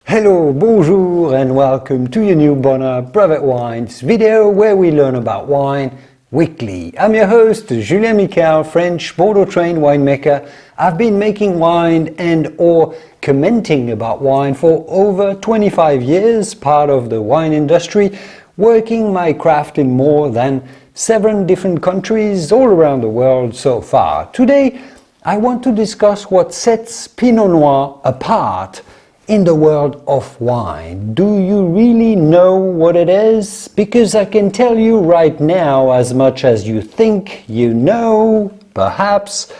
Hello, bonjour and welcome to your new Bonheur Private Wines video where we learn about wine weekly. I'm your host, Julien Michael, French Bordeaux-trained winemaker. I've been making wine and or commenting about wine for over 25 years, part of the wine industry, working my craft in more than 7 different countries all around the world so far. Today, I want to discuss what sets Pinot Noir apart in the world of wine. Do you really know what it is? Because I can tell you right now, as much as you think you know, perhaps,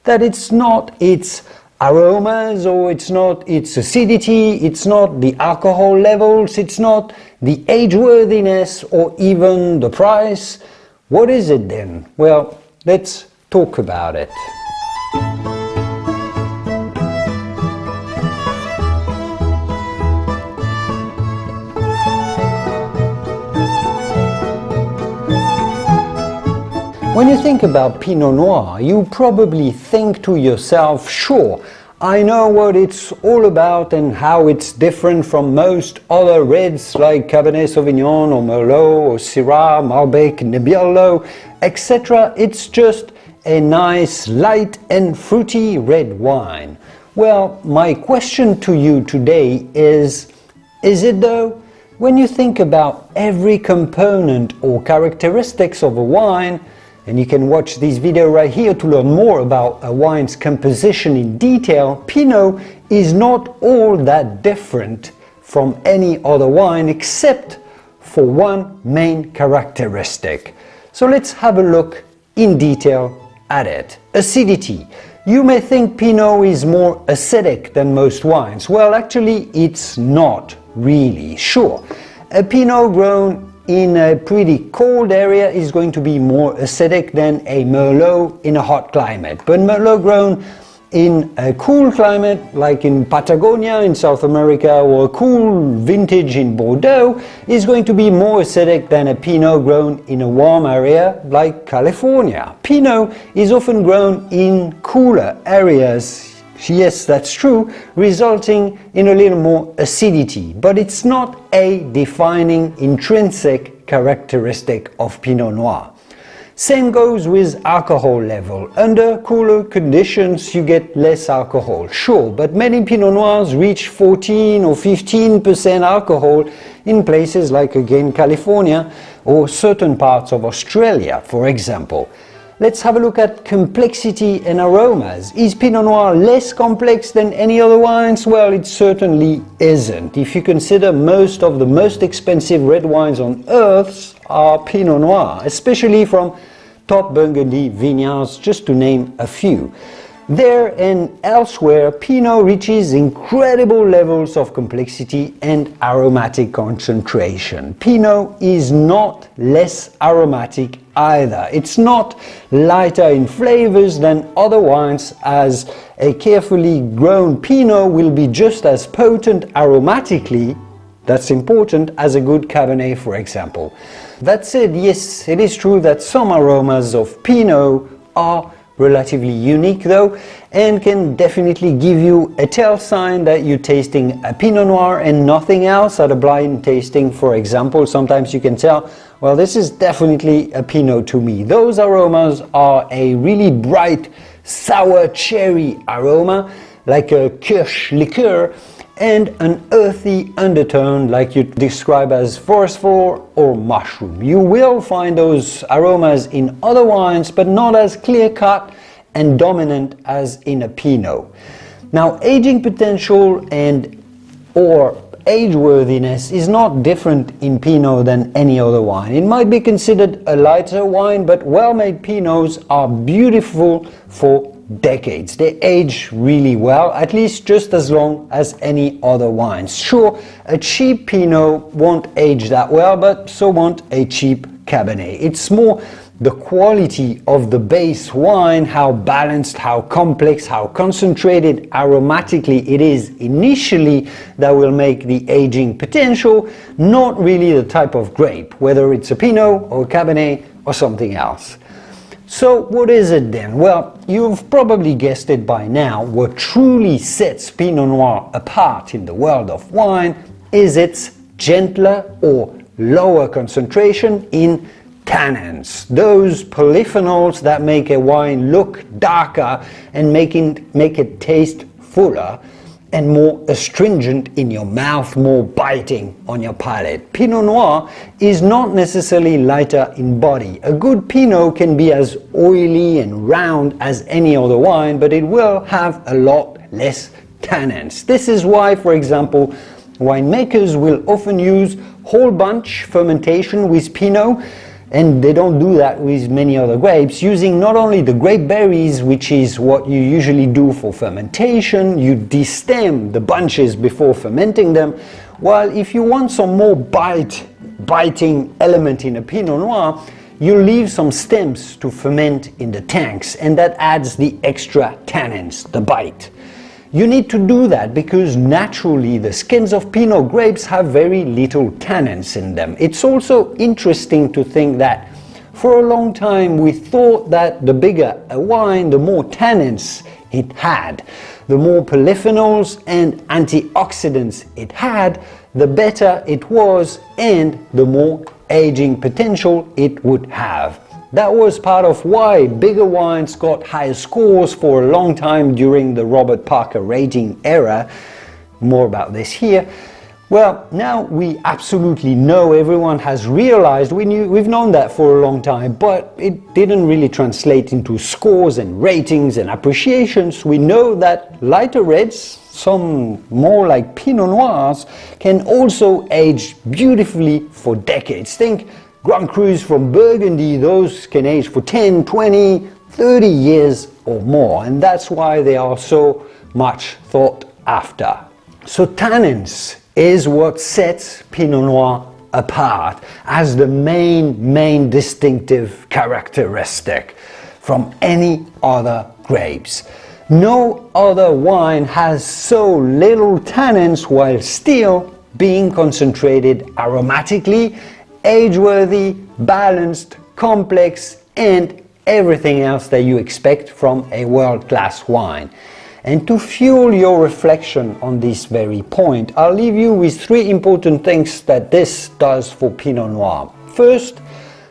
that it's not its aromas, or it's not its acidity, it's not the alcohol levels, it's not the age-worthiness, or even the price. What is it then? Well, let's talk about it. When you think about Pinot Noir, you probably think to yourself, sure, I know what it's all about and how it's different from most other reds like Cabernet Sauvignon or Merlot or Syrah, Malbec, Nebbiolo, etc. It's just a nice, light and fruity red wine. Well, my question to you today is it though? When you think about every component or characteristics of a wine, and you can watch this video right here to learn more about a wine's composition in detail, Pinot is not all that different from any other wine except for one main characteristic. So let's have a look in detail at it. Acidity. You may think Pinot is more acidic than most wines. Well, actually, it's not really. Sure, a Pinot grown in a pretty cold area is going to be more acidic than a Merlot in a hot climate. But Merlot grown in a cool climate, like in Patagonia in South America, or a cool vintage in Bordeaux, is going to be more acidic than a Pinot grown in a warm area like California. Pinot is often grown in cooler areas. Yes, that's true, resulting in a little more acidity, but it's not a defining intrinsic characteristic of Pinot Noir. Same goes with alcohol level. Under cooler conditions, you get less alcohol, sure, but many Pinot Noirs reach 14 or 15% alcohol in places like, again, California or certain parts of Australia, for example. Let's have a look at complexity and aromas. Is Pinot Noir less complex than any other wines? Well, it certainly isn't. If you consider most of the most expensive red wines on earth are Pinot Noir, especially from top Burgundy vineyards, just to name a few. There and elsewhere, Pinot reaches incredible levels of complexity and aromatic concentration. Pinot is not less aromatic either. It's not lighter in flavors than other wines, as a carefully grown Pinot will be just as potent aromatically, that's important, as a good Cabernet, for example. That said, yes, it is true that some aromas of Pinot are relatively unique though, and can definitely give you a tell sign that you're tasting a Pinot Noir and nothing else. At a blind tasting, for example, sometimes you can tell, well, this is definitely a Pinot to me. Those aromas are a really bright sour cherry aroma, like a kirsch liqueur, and an earthy undertone like you describe as phosphor or mushroom. You will find those aromas in other wines, but not as clear-cut and dominant as in a Pinot. Now, aging potential and or age-worthiness is not different in Pinot than any other wine. It might be considered a lighter wine, but well-made Pinots are beautiful for decades. They age really well, at least just as long as any other wines. Sure, a cheap Pinot won't age that well, but so won't a cheap Cabernet. It's more the quality of the base wine, how balanced, how complex, how concentrated aromatically it is initially, that will make the aging potential, not really the type of grape, whether it's a Pinot or a Cabernet or something else. So what is it then? Well, you've probably guessed it by now. What truly sets Pinot Noir apart in the world of wine is its gentler or lower concentration in tannins, those polyphenols that make a wine look darker and make it taste fuller and more astringent in your mouth, more biting on your palate. Pinot Noir is not necessarily lighter in body. A good Pinot can be as oily and round as any other wine, but it will have a lot less tannins. This is why, for example, winemakers will often use whole bunch fermentation with Pinot, and they don't do that with many other grapes, using not only the grape berries, which is what you usually do for fermentation, you destem the bunches before fermenting them, while if you want some more biting element in a Pinot Noir, you leave some stems to ferment in the tanks, and that adds the extra tannins, the bite. You need to do that because naturally the skins of Pinot grapes have very little tannins in them. It's also interesting to think that for a long time we thought that the bigger a wine, the more tannins it had. The more polyphenols and antioxidants it had, the better it was and the more aging potential it would have. That was part of why bigger wines got higher scores for a long time during the Robert Parker rating era. More about this here. Well, now we absolutely know, everyone has realized, we've known that for a long time, but it didn't really translate into scores and ratings and appreciations. We know that lighter reds, some more like Pinot Noirs, can also age beautifully for decades. Think Grand Crus from Burgundy, those can age for 10, 20, 30 years or more, and that's why they are so much sought after. So tannins is what sets Pinot Noir apart as the main distinctive characteristic from any other grapes. No other wine has so little tannins while still being concentrated aromatically, age-worthy, balanced, complex, and everything else that you expect from a world-class wine. And to fuel your reflection on this very point, I'll leave you with 3 important things that this does for Pinot Noir. First,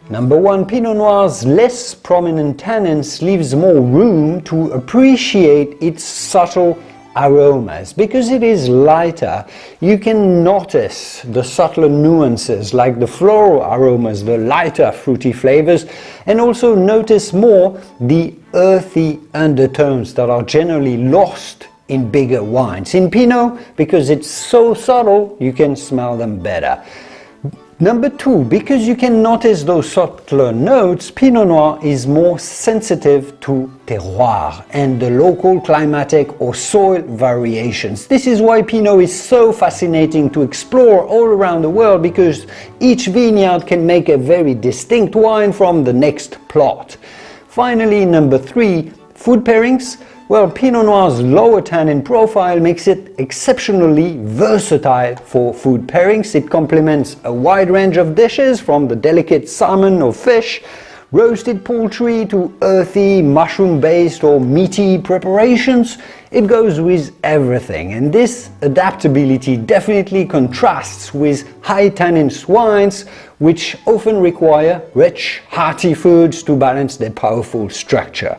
number 1, Pinot Noir's less prominent tannins leaves more room to appreciate its subtle aromas. Because it is lighter, you can notice the subtler nuances like the floral aromas, the lighter fruity flavors, and also notice more the earthy undertones that are generally lost in bigger wines. In Pinot, because it's so subtle, you can smell them better. Number 2, because you can notice those subtler notes, Pinot Noir is more sensitive to terroir and the local climatic or soil variations. This is why Pinot is so fascinating to explore all around the world, because each vineyard can make a very distinct wine from the next plot. Finally, number 3, food pairings. Well, Pinot Noir's lower tannin profile makes it exceptionally versatile for food pairings. It complements a wide range of dishes, from the delicate salmon or fish, roasted poultry, to earthy, mushroom-based or meaty preparations. It goes with everything, and this adaptability definitely contrasts with high tannin wines, which often require rich, hearty foods to balance their powerful structure.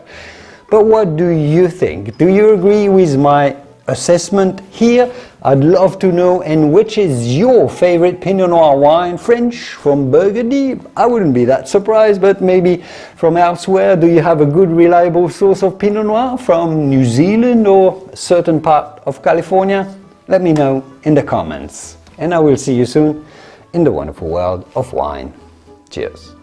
But what do you think? Do you agree with my assessment here? I'd love to know. And which is your favorite Pinot Noir wine? French, from Burgundy? I wouldn't be that surprised, but maybe from elsewhere. Do you have a good, reliable source of Pinot Noir from New Zealand or a certain part of California? Let me know in the comments. And I will see you soon in the wonderful world of wine. Cheers.